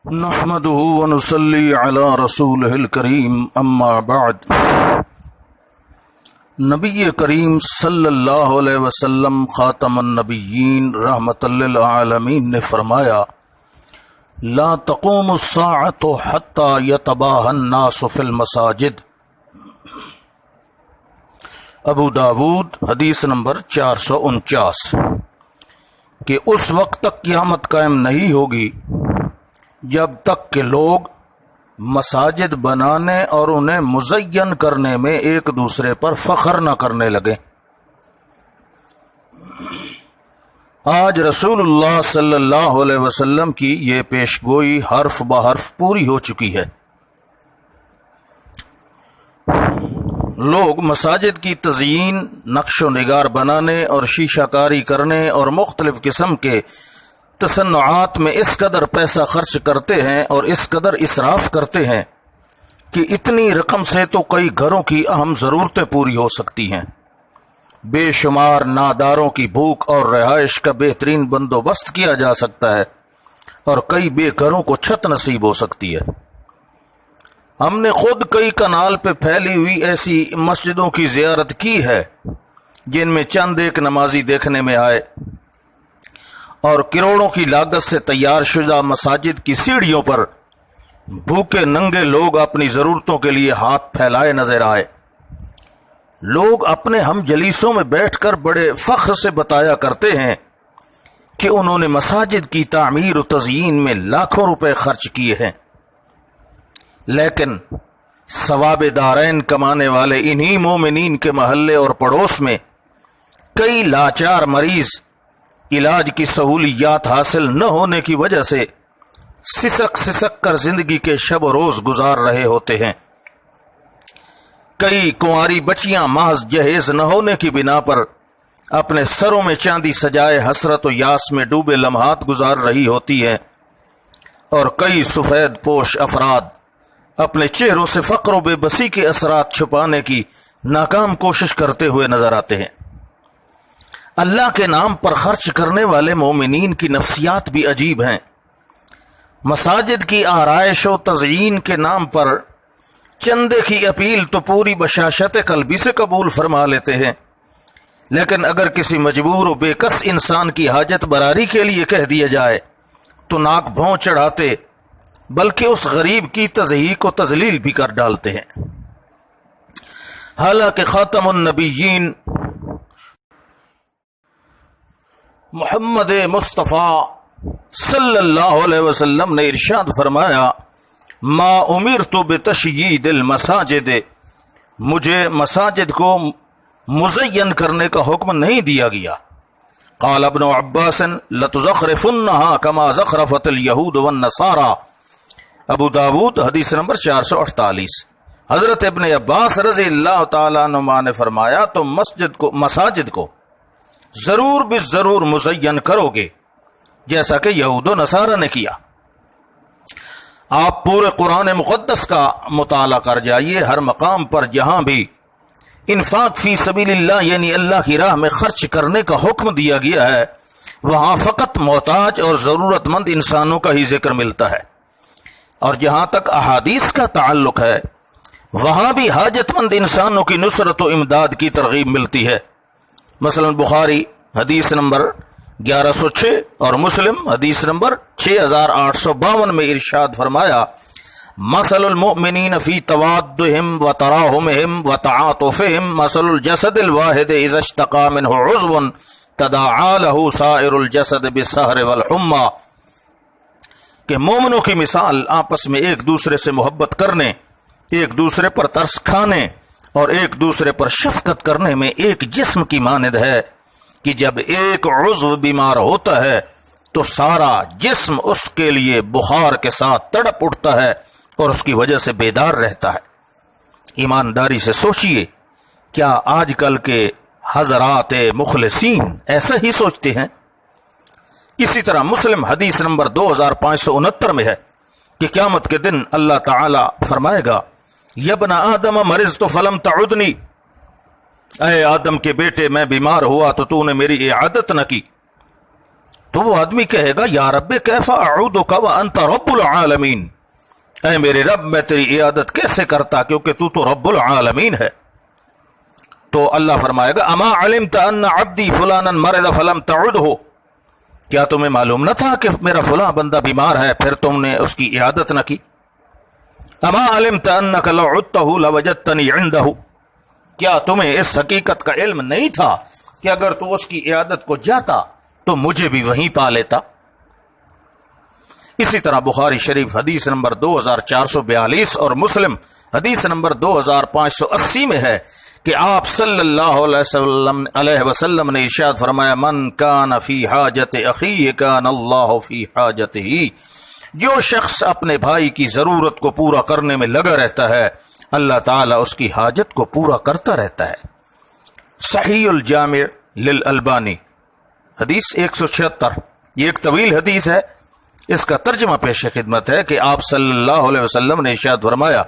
نحمده ونصلي على رسوله الكريم اما بعد نبی کریم صلی اللہ علیہ وسلم خاتم النبیین رحمت للعالمین نے فرمایا لا تقوم الساعة حتى يتباهى الناس في المساجد۔ ابو داود حدیث نمبر 449 کہ اس وقت تک قیامت قائم نہیں ہوگی جب تک کہ لوگ مساجد بنانے اور انہیں مزین کرنے میں ایک دوسرے پر فخر نہ کرنے لگے۔ آج رسول اللہ صلی اللہ علیہ وسلم کی یہ پیش گوئی حرف بحرف پوری ہو چکی ہے۔ لوگ مساجد کی تزئین، نقش و نگار بنانے اور شیشہ کاری کرنے اور مختلف قسم کے تصنعات میں اس قدر پیسہ خرچ کرتے ہیں اور اس قدر اسراف کرتے ہیں کہ اتنی رقم سے تو کئی گھروں کی اہم ضرورتیں پوری ہو سکتی ہیں۔ بے شمار ناداروں کی بھوک اور رہائش کا بہترین بندوبست کیا جا سکتا ہے اور کئی بے گھروں کو چھت نصیب ہو سکتی ہے۔ ہم نے خود کئی کنال پہ پھیلی ہوئی ایسی مسجدوں کی زیارت کی ہے جن میں چند ایک نمازی دیکھنے میں آئے اور کروڑوں کی لاگت سے تیار شدہ مساجد کی سیڑھیوں پر بھوکے ننگے لوگ اپنی ضرورتوں کے لیے ہاتھ پھیلائے نظر آئے۔ لوگ اپنے ہم جلیسوں میں بیٹھ کر بڑے فخر سے بتایا کرتے ہیں کہ انہوں نے مساجد کی تعمیر و تزئین میں لاکھوں روپے خرچ کیے ہیں، لیکن ثواب دارین کمانے والے انہی مومنین کے محلے اور پڑوس میں کئی لاچار مریض علاج کی سہولیات حاصل نہ ہونے کی وجہ سے سسک کر زندگی کے شب و روز گزار رہے ہوتے ہیں۔ کئی کنواری بچیاں محض جہیز نہ ہونے کی بنا پر اپنے سروں میں چاندی سجائے حسرت و یاس میں ڈوبے لمحات گزار رہی ہوتی ہیں، اور کئی سفید پوش افراد اپنے چہروں سے فقر و بے بسی کے اثرات چھپانے کی ناکام کوشش کرتے ہوئے نظر آتے ہیں۔ اللہ کے نام پر خرچ کرنے والے مومنین کی نفسیات بھی عجیب ہیں۔ مساجد کی آرائش و تزئین کے نام پر چندے کی اپیل تو پوری بشاشت قلبی سے قبول فرما لیتے ہیں، لیکن اگر کسی مجبور و بے کس انسان کی حاجت براری کے لیے کہہ دیا جائے تو ناک بھون چڑھاتے بلکہ اس غریب کی تضحیک و تذلیل بھی کر ڈالتے ہیں۔ حالانکہ خاتم النبیین محمد مصطفیٰ صلی اللہ علیہ وسلم نے ارشاد فرمایا ما امرت بتشیید المساجد، مجھے مساجد کو مزین کرنے کا حکم نہیں دیا گیا۔ قال ابن عباس لتزخرفنها كما زخرفت اليهود والنصارى، ابو داود حدیث نمبر 448۔ حضرت ابن عباس رضی اللہ تعالیٰ عنہما نے فرمایا تم مساجد کو ضرور بالضرور مزین کرو گے جیسا کہ یہود و نصارہ نے کیا۔ آپ پورے قرآن مقدس کا مطالعہ کر جائیے، ہر مقام پر جہاں بھی انفاق فی سبیل اللہ یعنی اللہ کی راہ میں خرچ کرنے کا حکم دیا گیا ہے وہاں فقط محتاج اور ضرورت مند انسانوں کا ہی ذکر ملتا ہے، اور جہاں تک احادیث کا تعلق ہے وہاں بھی حاجت مند انسانوں کی نصرت و امداد کی ترغیب ملتی ہے۔ مثلا بخاری حدیث نمبر 1106 اور مسلم حدیث نمبر 6852 میں ارشاد فرمایا مثل المؤمنین فی توادہم و تراہمہم و تعاطفہم مثل الجسد الواحد اذا اشتقى منہ عضو تداعى له سائر الجسد بالسہر والحمى، کہ مومنوں کی مثال آپس میں ایک دوسرے سے محبت کرنے، ایک دوسرے پر ترس کھانے اور ایک دوسرے پر شفقت کرنے میں ایک جسم کی مانند ہے کہ جب ایک عضو بیمار ہوتا ہے تو سارا جسم اس کے لیے بخار کے ساتھ تڑپ اٹھتا ہے اور اس کی وجہ سے بیدار رہتا ہے۔ ایمانداری سے سوچئے، کیا آج کل کے حضرات مخلصین ایسا ہی سوچتے ہیں؟ اسی طرح مسلم حدیث نمبر 2569 میں ہے کہ قیامت کے دن اللہ تعالی فرمائے گا یا ابن آدم مرضت فلم تعدنی، اے آدم کے بیٹے میں بیمار ہوا تو نے میری اعادت نہ کی۔ تو وہ آدمی کہے گا یا رب کیف اعودک وانت رب العالمین، اے میرے رب میں تیری عیادت کیسے کرتا کیونکہ تو رب العالمین ہے۔ تو اللہ فرمائے گا اما علمت ان عبدی فلانا مرض فلم تعدہ، کیا تمہیں معلوم نہ تھا کہ میرا فلاں بندہ بیمار ہے پھر تم نے اس کی عیادت نہ کی؟ اما علمت انک لو عدتہ لوجدتنی عندہ، کیا تمہیں اس حقیقت کا علم نہیں تھا کہ اگر تو اس کی عیادت کو جاتا تو مجھے بھی وہیں پا لیتا؟ اسی طرح بخاری شریف حدیث نمبر 2442 اور مسلم حدیث نمبر 2580 میں ہے کہ آپ صلی اللہ علیہ وسلم نے ارشاد فرمایا من کان فی حاجت اخیہ کان اللہ فی حاجتہ، جو شخص اپنے بھائی کی ضرورت کو پورا کرنے میں لگا رہتا ہے اللہ تعالیٰ اس کی حاجت کو پورا کرتا رہتا ہے۔ صحیح الجامع للالبانی حدیث 176، یہ ایک طویل حدیث ہے، اس کا ترجمہ پیش خدمت ہے کہ آپ صلی اللہ علیہ وسلم نے ارشاد فرمایا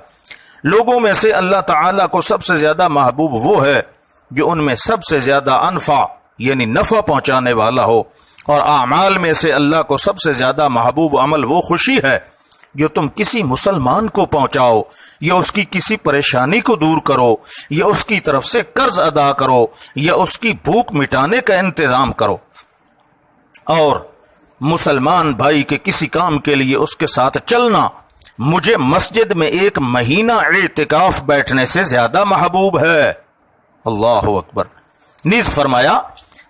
لوگوں میں سے اللہ تعالیٰ کو سب سے زیادہ محبوب وہ ہے جو ان میں سب سے زیادہ انفع یعنی نفع پہنچانے والا ہو، اور اعمال میں سے اللہ کو سب سے زیادہ محبوب عمل وہ خوشی ہے جو تم کسی مسلمان کو پہنچاؤ یا اس کی کسی پریشانی کو دور کرو یا اس کی طرف سے قرض ادا کرو یا اس کی بھوک مٹانے کا انتظام کرو، اور مسلمان بھائی کے کسی کام کے لیے اس کے ساتھ چلنا مجھے مسجد میں 1 مہینہ اعتکاف بیٹھنے سے زیادہ محبوب ہے۔ اللہ اکبر۔ نیز فرمایا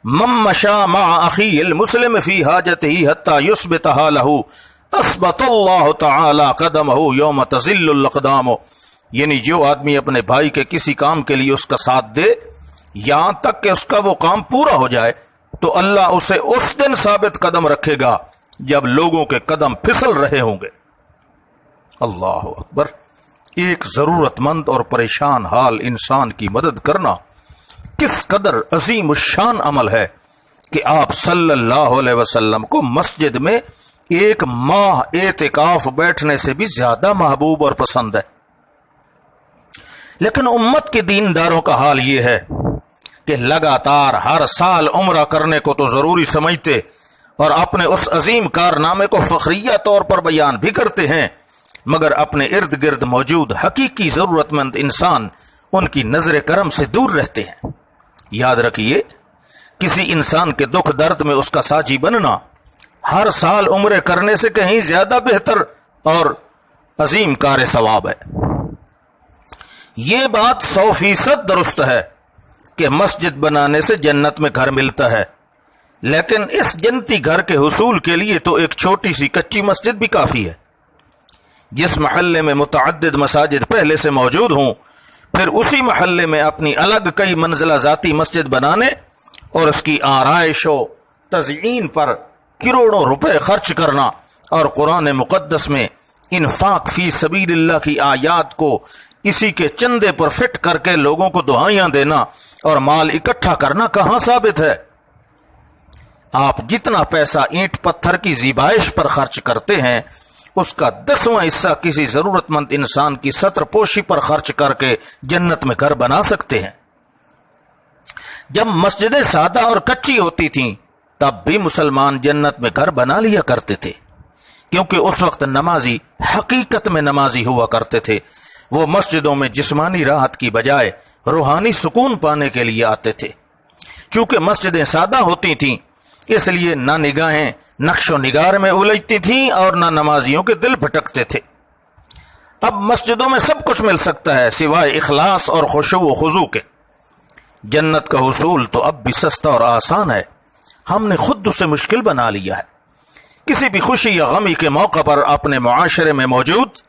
من مشى مع اخی المسلم فی حاجتہ حتی یثبتها له اثبت اللہ تعالی قدمہ یوم تزل الاقدام، یعنی جو آدمی اپنے بھائی کے کسی کام کے لیے اس کا ساتھ دے یہاں تک کہ اس کا وہ کام پورا ہو جائے تو اللہ اسے اس دن ثابت قدم رکھے گا جب لوگوں کے قدم پھسل رہے ہوں گے۔ اللہ اکبر۔ ایک ضرورت مند اور پریشان حال انسان کی مدد کرنا کس قدر عظیم الشان عمل ہے کہ آپ صلی اللہ علیہ وسلم کو مسجد میں 1 ماہ اعتکاف بیٹھنے سے بھی زیادہ محبوب اور پسند ہے۔ لیکن امت کے دینداروں کا حال یہ ہے کہ لگاتار ہر سال عمرہ کرنے کو تو ضروری سمجھتے اور اپنے اس عظیم کارنامے کو فخریہ طور پر بیان بھی کرتے ہیں، مگر اپنے ارد گرد موجود حقیقی ضرورت مند انسان ان کی نظر کرم سے دور رہتے ہیں۔ یاد رکھیے کسی انسان کے دکھ درد میں اس کا ساجی بننا ہر سال عمرے کرنے سے کہیں زیادہ بہتر اور عظیم کار ثواب ہے۔ یہ بات 100% درست ہے کہ مسجد بنانے سے جنت میں گھر ملتا ہے، لیکن اس جنتی گھر کے حصول کے لیے تو ایک چھوٹی سی کچی مسجد بھی کافی ہے۔ جس محلے میں متعدد مساجد پہلے سے موجود ہوں پھر اسی محلے میں اپنی الگ کئی منزلہ ذاتی مسجد بنانے اور اس کی آرائش و تزئین پر کروڑوں روپے خرچ کرنا اور قرآن مقدس میں انفاق فی سبیل اللہ کی آیات کو اسی کے چندے پر فٹ کر کے لوگوں کو دعائیاں دینا اور مال اکٹھا کرنا کہاں ثابت ہے؟ آپ جتنا پیسہ اینٹ پتھر کی زیبائش پر خرچ کرتے ہیں اس کا 10واں حصہ کسی ضرورت مند انسان کی ستر پوشی پر خرچ کر کے جنت میں گھر بنا سکتے ہیں۔ جب مسجدیں سادہ اور کچی ہوتی تھیں تب بھی مسلمان جنت میں گھر بنا لیا کرتے تھے، کیونکہ اس وقت نمازی حقیقت میں نمازی ہوا کرتے تھے۔ وہ مسجدوں میں جسمانی راحت کی بجائے روحانی سکون پانے کے لیے آتے تھے۔ چونکہ مسجدیں سادہ ہوتی تھیں اس لیے نہ نگاہیں نقش و نگار میں الجھتی تھیں اور نہ نمازیوں کے دل بھٹکتے تھے۔ اب مسجدوں میں سب کچھ مل سکتا ہے سوائے اخلاص اور خشوع و خضوع کے۔ جنت کا حصول تو اب بھی سستا اور آسان ہے، ہم نے خود اسے مشکل بنا لیا ہے۔ کسی بھی خوشی یا غمی کے موقع پر اپنے معاشرے میں موجود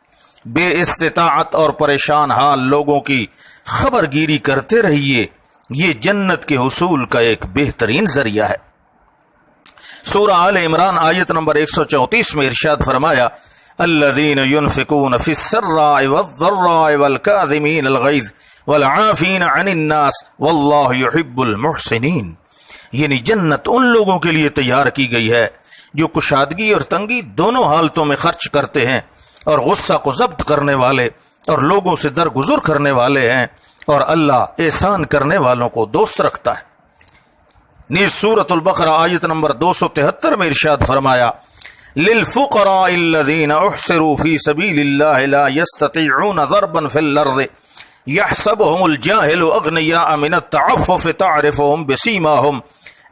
بے استطاعت اور پریشان حال لوگوں کی خبر گیری کرتے رہیے، یہ جنت کے حصول کا ایک بہترین ذریعہ ہے۔ سورہ آل عمران آیت نمبر 134 میں ارشاد فرمایا الذین ينفقون فی السراء والضراء والکاظمین الغیظ والعافین عن الناس واللہ یحب المحسنین، یعنی جنت ان لوگوں کے لیے تیار کی گئی ہے جو کشادگی اور تنگی دونوں حالتوں میں خرچ کرتے ہیں اور غصہ کو ضبط کرنے والے اور لوگوں سے درگزر کرنے والے ہیں، اور اللہ احسان کرنے والوں کو دوست رکھتا ہے۔ نیز سورۃ البقرہ آیت نمبر 273 میں ارشاد فرمایا للفقراء الذين احصروا في سبيل الله لا يستطيعون ضربا في الارض يحسبهم الجاهل اغنياء من التعفف تعرفهم بسيماهم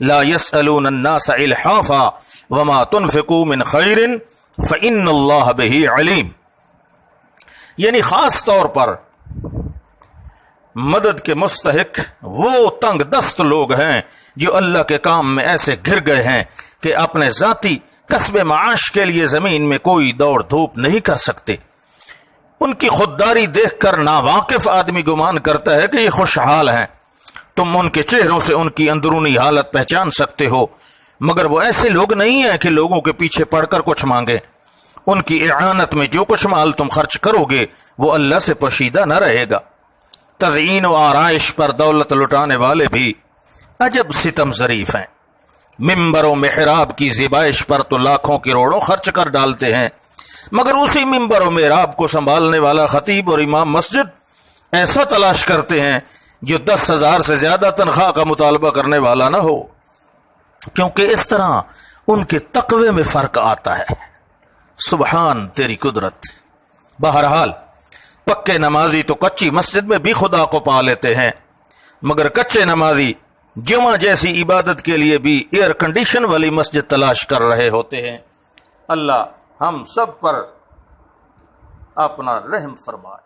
لا يسألون الناس الحافا وما تنفقوا من خير فإن الله به عليم. یعنی خاص طور پر مدد کے مستحق وہ تنگ دست لوگ ہیں جو اللہ کے کام میں ایسے گر گئے ہیں کہ اپنے ذاتی کسب معاش کے لیے زمین میں کوئی دوڑ دھوپ نہیں کر سکتے. ان کی خودداری دیکھ کر ناواقف آدمی گمان کرتا ہے کہ یہ خوشحال ہیں. تم ان کے چہروں سے ان کی اندرونی حالت پہچان سکتے ہو، مگر وہ ایسے لوگ نہیں ہیں کہ لوگوں کے پیچھے پڑ کر کچھ مانگیں. ان کی اعانت میں جو کچھ مال تم خرچ کرو گے وہ اللہ سے پوشیدہ نہ رہے گا. تزئین و آرائش پر دولت لٹانے والے بھی عجب ستم ظریف ہیں. ممبر و محراب کی زیبائش پر تو لاکھوں کروڑوں خرچ کر ڈالتے ہیں، مگر اسی ممبر و محراب کو سنبھالنے والا خطیب اور امام مسجد ایسا تلاش کرتے ہیں جو 10,000 سے زیادہ تنخواہ کا مطالبہ کرنے والا نہ ہو، کیونکہ اس طرح ان کے تقوی میں فرق آتا ہے. سبحان تیری قدرت. بہرحال پکے نمازی تو کچی مسجد میں بھی خدا کو پا لیتے ہیں، مگر کچے نمازی جمعہ جیسی عبادت کے لیے بھی ایئر کنڈیشن والی مسجد تلاش کر رہے ہوتے ہیں. اللہ ہم سب پر اپنا رحم فرمائے.